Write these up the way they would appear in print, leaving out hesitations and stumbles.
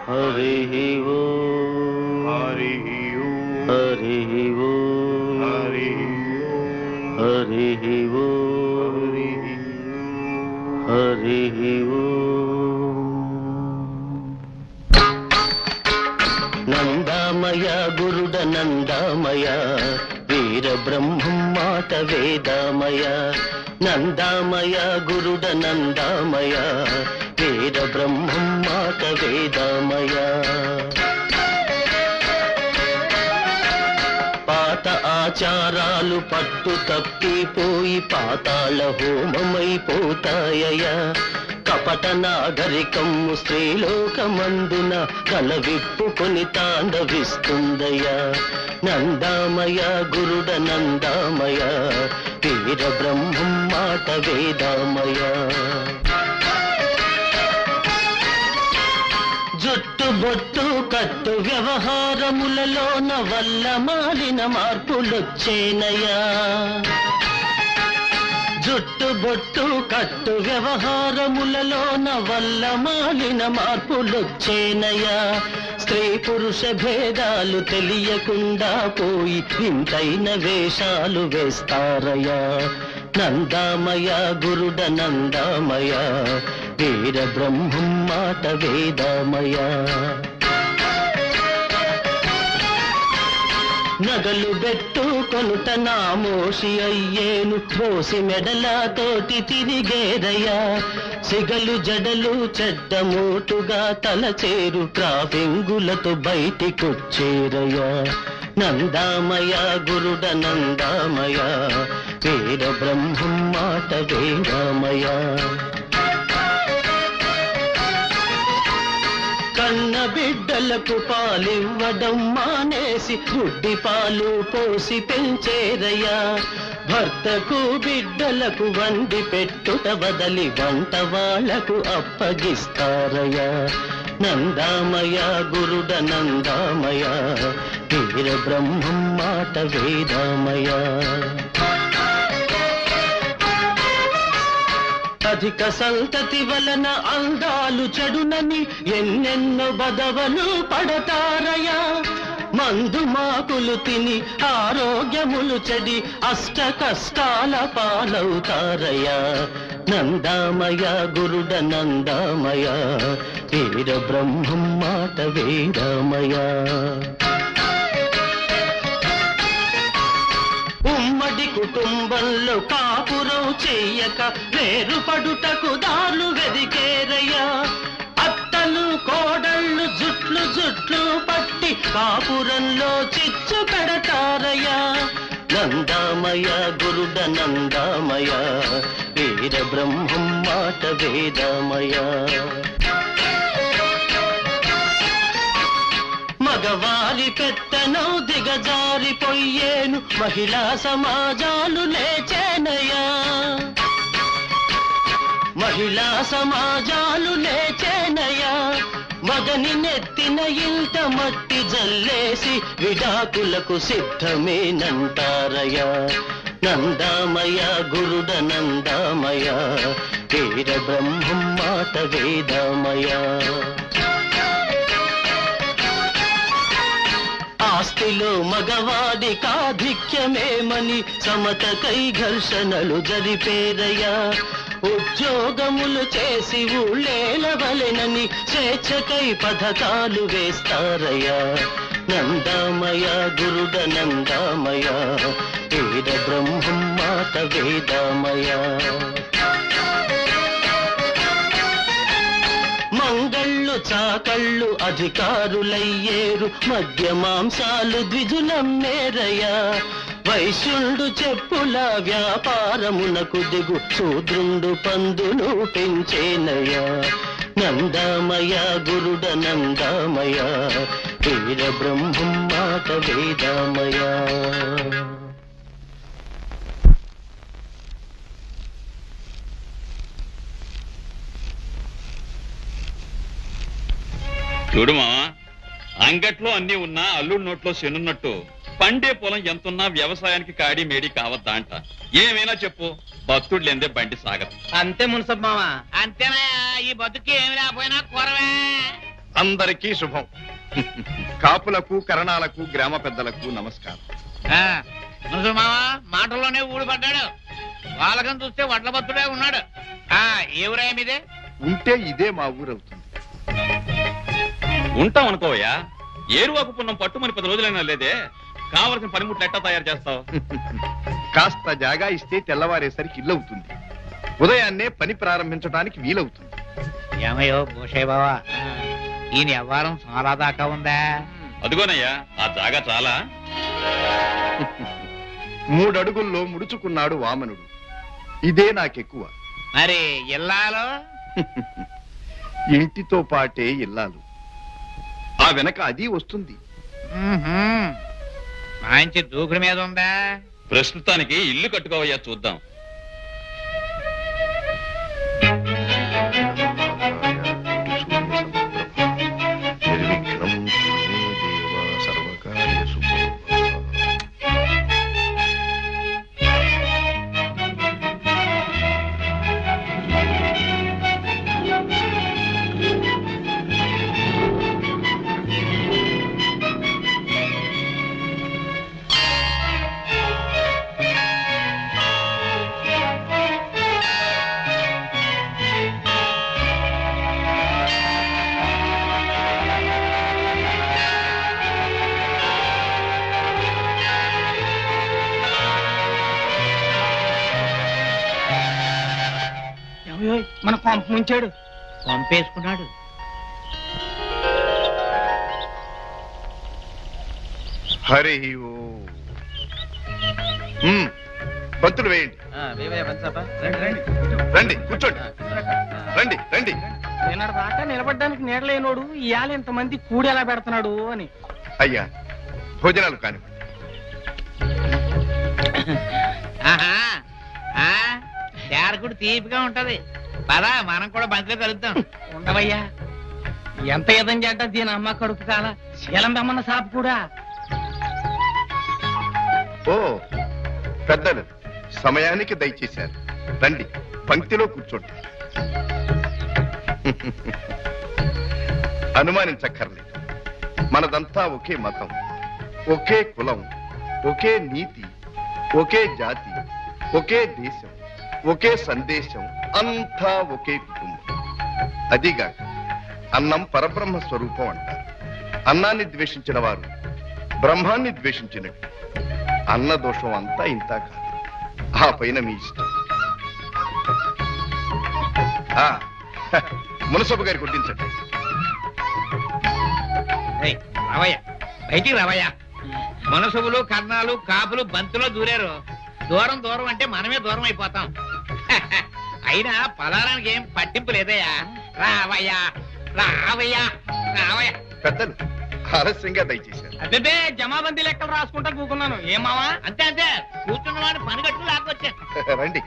హరి ఓం హరి ఓం హరి ఓం హరి హరి ఓం హరి ఓం. నందామయ గురుడ నందామయ వీర బ్రహ్మం మాట వేదామయ. నందామయ గురుడ నందామయ వీర బ్రహ్మం మాట వేదామయ. పాత ఆచారాలు పట్టు తప్పిపోయి పాతాళ హోమమైపోతాయ. కపట నాగరికము స్త్రీలోకమందున కల విప్పుకొని తాండవిస్తుందయ. నందామయ గురుడ నందామయ వీర బ్రహ్మం మాట వేదామయ. జుట్టు బొట్టు కట్టు వ్యవహారములలోన వల్ల మాలిన మార్పులొచ్చేనయా. జుట్టు బొట్టు కట్టు వ్యవహారములలోన వల్ల మాలిన మార్పులొచ్చేనయా. స్త్రీ పురుష భేదాలు తెలియకుండా పోయి వింతైన వేషాలు వేస్తారయా. నందామయ గురుడ నందామయ వీర బ్రహ్మం మాట వేదామయ. నగలు బెట్టు కొనుట నామోషి అయ్యేను బోసి మెడలతోటి తిరిగేరయ్యా. సిగలు జడలు చెడ్డ మోటుగా తలచేరు ట్రాఫింగులతో బయటికొచ్చేరయ్యా. నందామయ గురుడ నందామయ వీర బ్రహ్మం మాట వేదామయ. కన్న బిడ్డలకు పాలివ్వడం మానేసి గుడ్డి పాలు పోసి పెంచేరయ్యా. భర్తకు బిడ్డలకు వండి పెట్టుట వదలి వంట వాళ్లకు అప్పగిస్తారయ్యా. నందామయ గురుడ నందామయ వీర బ్రహ్మం మాట వేదామయ. అధిక సంతతి వలన అందాలు చెడునని ఎన్నెన్నో బదవలు పడతారయా. మందు మాకులు తిని ఆరోగ్యములు చెడి అష్ట కష్టాల పాలవుతారయా. నందామయ గురుడ నందామయ వీర బ్రహ్మం మాట వేదామయ. ఉమ్మడి కుటుంబంలో కాపురం చెయ్యక వేరుపడుటకు దారులు వెదికేరయ్యా. అత్తలు కోడళ్ళు జుట్లు జుట్లు పట్టి కాపురంలో చిచ్చు పెడతారయ్యా. నందామయ గురుడ నందామయ వీర బ్రహ్మం మాట వేదామయ. మగవారి పెత్తనం దిగజారిపోయేను మహిళా సమాజాలు లేచేనయా. మహిళా సమాజాలు లేచేనయా. మగని నెత్తిన ఇంత మట్టి జల్లేసి విడాకులకు సిద్ధమేనంటారయా. నందామయ గురుడ నందామయ వీర బ్రహ్మం మాట వేదామయ. ఆస్తిలో మగవాడి కాధిక్యమేమని సమతకై ఘర్షణలు జరిపేరయ్యా. ఉద్యోగములు చేసి ఊళ్ళేలవలెనని స్వేచ్ఛకై పథకాలు వేస్తారయ్యా. నందామయ గురుడ నందామయ వీర బ్రహ్మం మాట వేదామయ. మంగళ్ళు చాకళ్ళు అధికారులయ్యేరు మద్య మాంసాలు ద్విజులమ్మేరయ్యా. వైశ్యుండు చెప్పుల వ్యాపారమునకు దిగు శూద్రుండు పందులు పెంచేనయ్యా. నందామయ గురుడ నందామయ వీర బ్రహ్మం మాట వేదామయ. చూడు మావా, అంగట్లో అన్ని ఉన్నా అల్లుడి నోట్లో శనున్నట్టు పండే పొలం ఎంతున్నా వ్యవసాయానికి కాడి మేడి కావద్దా అంట. ఏమైనా చెప్పు, భక్తుడు లేదే బండి సాగదు. అంతే మున్సబ్ మావా. అంతేనా? ఈ బతుకి ఏమి రాపోయినా కూరవే. అందరికీ శుభం. కాపులకు కరణాలకు గ్రామ పెద్దలకు నమస్కారం. మావా మాటల్లోనే ఊడిపడ్డాడు. వాళ్ళకని చూస్తే వడ్ల భక్తుడే ఉన్నాడు. ఏ ఊరా మీదే? ఉంటే ఇదే మా ఊరవుతుంది. ఉంటాం అనుకోవయ్యా. ఏరువాకు పున్నం పట్టుమని 10 రోజులైనా లేదే. కావలసిన పనిముట్లు ఎట్టా తయారు చేస్తావు? కాస్త జాగా ఇస్తే తెల్లవారేసరికి ఇల్లు అవుతుంది. ఉదయాన్నే పని ప్రారంభించడానికి వీలవుతుంది. ఏమయ్యో భూషయ్య బావా, ఈయన వ్యవహారం చాలా దాకా ఉందా? అదిగోనయ్యా, ఆ జాగా చాలా. 3 అడుగుల్లో ముడుచుకున్నాడు వామనుడు. ఇదే నాకెక్కువ. మరి ఇల్లాలో? ఇంటితో పాటే ఇల్లాలు. ఆ వెనక అది వస్తుంది. మంచి దూకుడు మీద ఉందా? ప్రస్తుతానికి ఇల్లు కట్టుకోవయ్యా, చూద్దాం. మన పంప ముంచాడు. పంపేసుకున్నాడు. హరి బంతులు వేయండి. రండి కూర్చోండి. రండి రండి. నిన్నటి దాకా నిలబడ్డానికి నీడలేనోడు ఇవాళ ఇంతమంది కూడి ఎలా పెడుతున్నాడు అని. అయ్యా భోజనాలు కానివ్వండి. తేరకుడు తీపిగా ఉంటది. పదా మనం కూడా బంతిలో కలుద్దాం. ఉండవయ్యా, ఎంత ఎదం చేట దీని అమ్మ కడుపు కాల శీలందమ్మన్న సాపు కూడా. ఓ పెద్దలు సమయానికి దయచేశారు. రండి పంక్తిలో కూర్చోండి. అనుమానించక్కర్లేదు. మనదంతా ఒకే మతం, ఒకే కులం, ఒకే నీతి, ఒకే జాతి, ఒకే దేశం, ఒకే సందేశం, అంతా ఒకే కుటుంబం. అదిగాక అన్నం పరబ్రహ్మ స్వరూపం అంటారు. అన్నాన్ని ద్వేషించిన వారు బ్రహ్మాన్ని ద్వేషించినట్టు. అన్న దోషం అంతా ఇంత కాదు. ఆ పైన మీ ఇష్టం. మునసబు గారి కొట్టించండి. రావయ్య, బయటికి రావయ్యా. మనసులు కర్ణాలు కాపులు బంతులో దూరారు. దూరం దూరం అంటే మనమే దూరం అయిపోతాం. అయినా పలారానికి ఏం పట్టింపు లేదయ్యా. రావయ్యా రావయ్యా రావయ్యా. పెద్దలు ఆలస్యంగా దయచేశారు. అదే జమాబందీ లెక్కలు రాసుకుంటా కూకున్నాను. ఏమావా? అంతే అంతే, కూర్చున్న వాడు పనిగట్టు లాక్కొచ్చా. రండి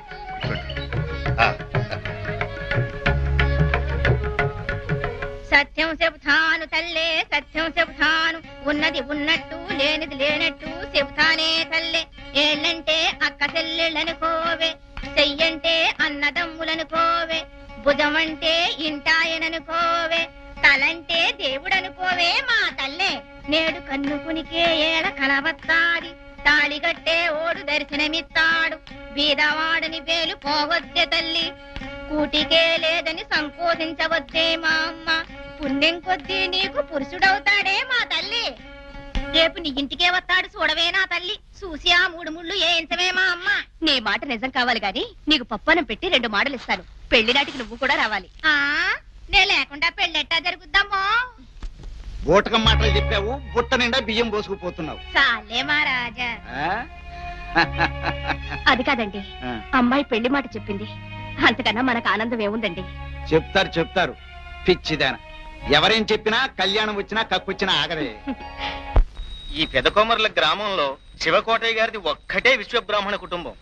సత్యం చెబుతాను తల్లే, సత్యం చెబుతాను. ఉన్నది ఉన్నట్టు లేనిది లేనట్టు చెబుతానే తల్లే. ఏళ్ళంటే అక్క చెల్లెళ్ళనుకోవే, చెయ్యంటే అన్నదమ్ములనుకోవే, భుజమంటే ఇంటాయననుకోవే, తలంటే దేవుడనుకోవే మా తల్లే. నేడు కన్నుకునికే ఏళ కలవత్తాది, తాళిగట్టే ఓడు దర్శనమిత్తాడు. బీదవాడని పేలు పోవద్దే తల్లి, కూటికే లేదని సంకోచించవద్దే మా అమ్మ. పుణ్యం కొద్దీ నీకు పురుషుడవుతాడే మా తల్లి. రేపు నీ ఇంటికే వస్తాడు చూడవే నా తల్లి. చూసి ఆ 3 ముళ్ళు ఏయించవే మా అమ్మ. నీ మాట నిజం కావాలి గాని నీకు పప్పనం పెట్టి 2 మాటలు ఇస్తాను. పెళ్లి నాటికి నువ్వు కూడా రావాలి. నే లేకుండా పెళ్ళెట్టా జరుగుద్దామో. బోటకం మాటలు చెప్పావు, బుట్ట నిండా బియ్యం పోసుకుపోతున్నావు. చాలే మహారాజా. అది కాదండి, అమ్మాయి పెళ్లి మాట చెప్పింది. అంతకన్నా మనకు ఆనందం ఏముందండి? చెప్తారు పిచ్చిదాన. ఎవరేం చెప్పినా కళ్యాణం వచ్చినా కక్కొచ్చినా ఆగదే. ఈ పెదకొమర్ల గ్రామంలో శివకోటయ్య గారిది ఒక్కటే విశ్వబ్రాహ్మణ కుటుంబం.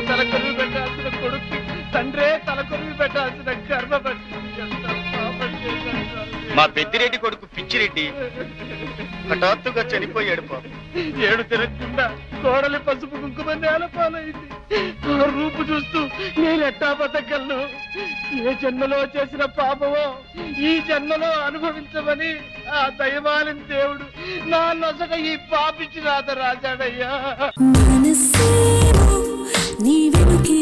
తలకొరువు పెట్టాల్సిన కొడుకు తండ్రే తలకొరువు పెట్టాల్సిన గర్భపట్టి మా పెద్దిరెడ్డి కొడుకు పిచ్చిరెడ్డి హఠాత్తుగా చనిపోయాడు పాపం. ఏడు తిరగకుండా కోడలి పసుపు కుంకుమ నేలపాలైంది. ఆ రూపు చూస్తూ నేను ఎట్టా బతకగలను? ఏ జన్మలో చేసిన పాపమో ఈ జన్మలో అనుభవించమని ఆ దయమాలిన దేవుడు నా నొసట ఈ పాపిచ్చి రాత రాశాడయ్యా. మనసేమో నీ వెనుకే